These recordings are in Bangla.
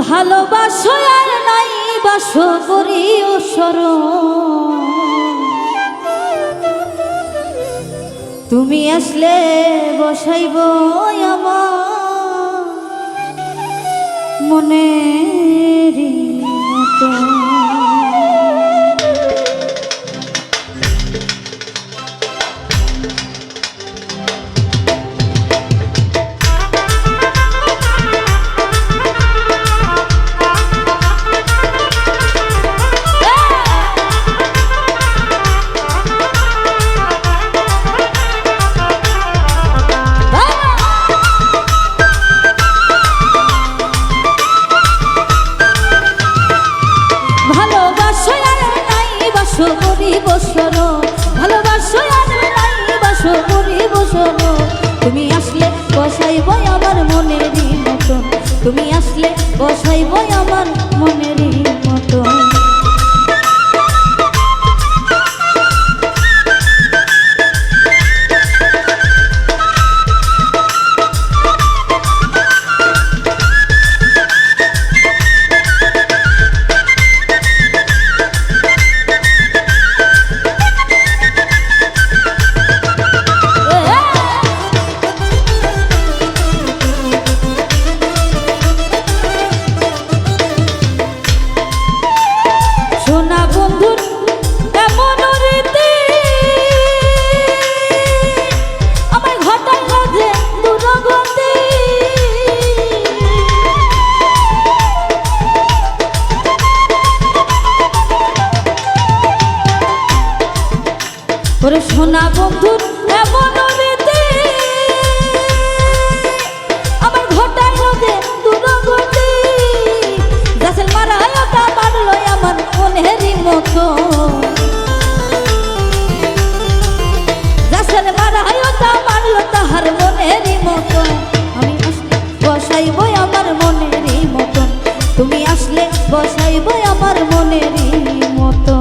ভালোবাসো আর নাই বাসো করি ও তুমি আসলে বসাইব আমার মনের মতো। তুমি আসলে বসাইব আমার মনেরই মতো, তুমি আসলে বসাইব আমার মনেরই মতো। ওরে সোনা বন্ধুর এমন রীতি আমার ঘটায় রোদে দুরগতি, গাছের মারা ওটা মারলো আমার মনেরই মতো, গাছের মারা ওটা মারলো তাহার মনেরই মতো। আমি আসলে বসাইব আমার মনেরই মতন, তুমি আসলে বসাইব আমার মনেরই মতো।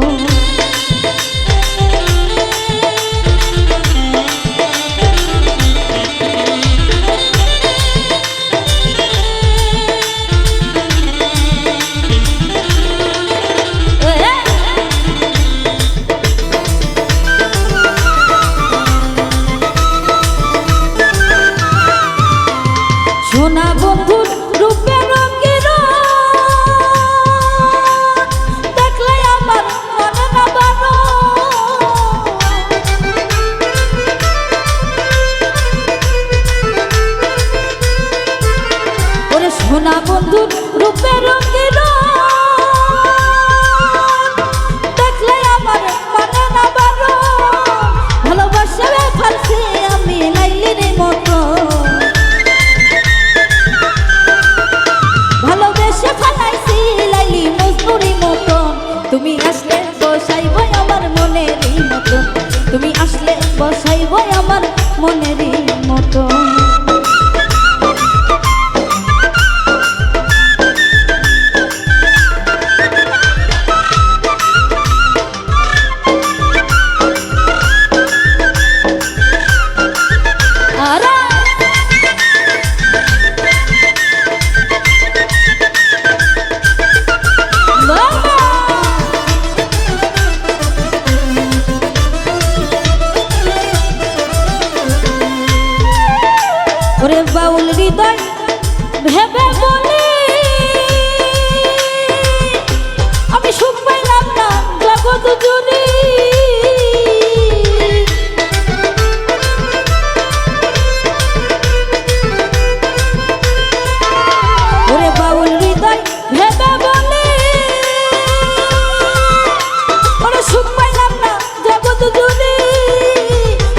সোনা বন্ধুর রূপে রঙের দেখলে আমার মনে না বারো, ওরে সোনা বন্ধুর রূপে রঙের দেখলে আমার মনে না বারো, ভালোবাসা ফালছে আমি লাইলির মতো, তুমি আসলে বসাইব আমার মনেরই মতো, তুমি আসলে বসাইব আমার মনেরই মতো। ওরে বাউল হৃদয় ভেবে বলি আমি সুখ পাইলাম না জগৎ জুড়ে, ওরে বাউল হৃদয় ভেবে বলি ওরে সুখ পাইলাম না জগৎ জুড়ে,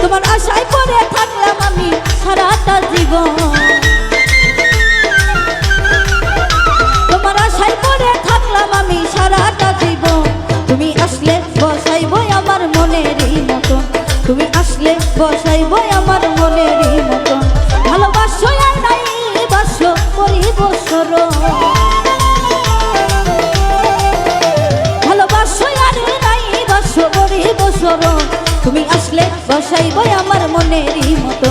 তোমার আশায় পড়ে থাকলাম আমি সারাটা জীবন, তোমার আশায় পড়ে থাকলাম আমি সারাটা জীবন। তুমি আসলে বসাইব আমার মনেরই মতো, তুমি আসলে বসাইব আমার মনেরই মতো। ভালোবাসো আর নাই বাসো করিব সরো, ভালোবাসো আর নাই বাসো করিব সরো, তুমি আসলে বসাইব আমার মনেরই মতো,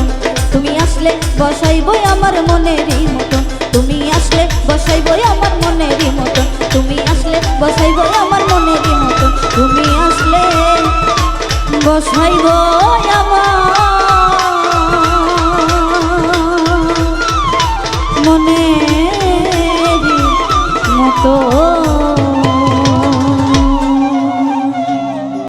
তুমি আসলে বসাইব আমার মনেরই মতো। তুমি আসলে বসাইবই আমার মনেরই মতন, তুমি আসলে বসাইবই আমার মনেরই মতন, তুমি আসলে বসাইবই